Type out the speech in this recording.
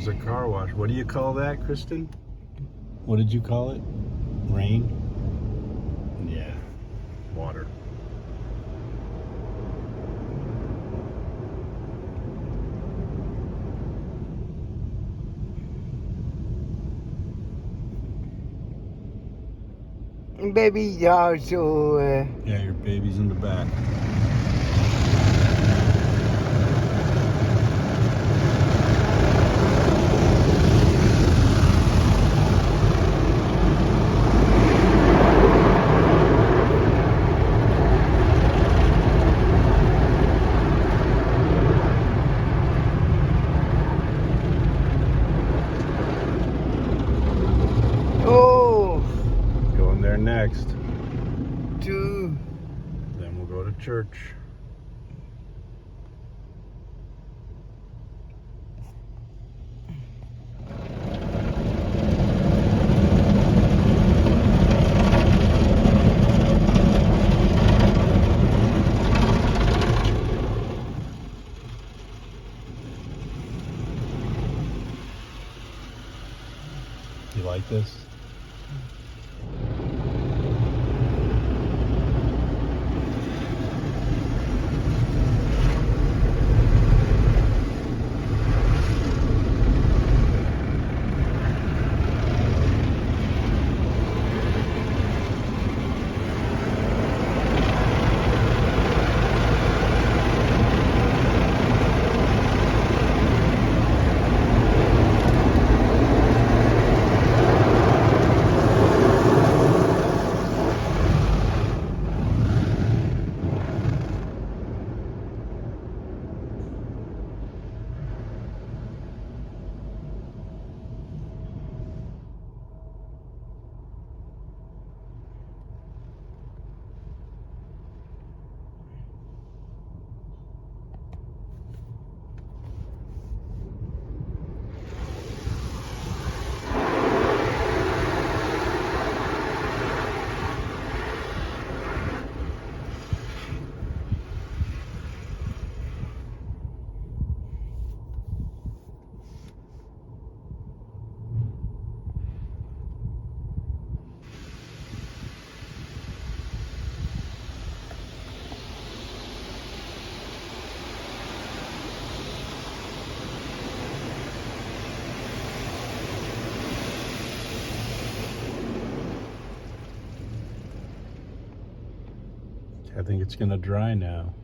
was a car wash. What do you call that, Kristen? What did you call it? Rain? Yeah, water. Baby also. Yeah, your baby's in the back. Oh, Going there next. two. Then we'll go to church. You like this? I think it's gonna dry now.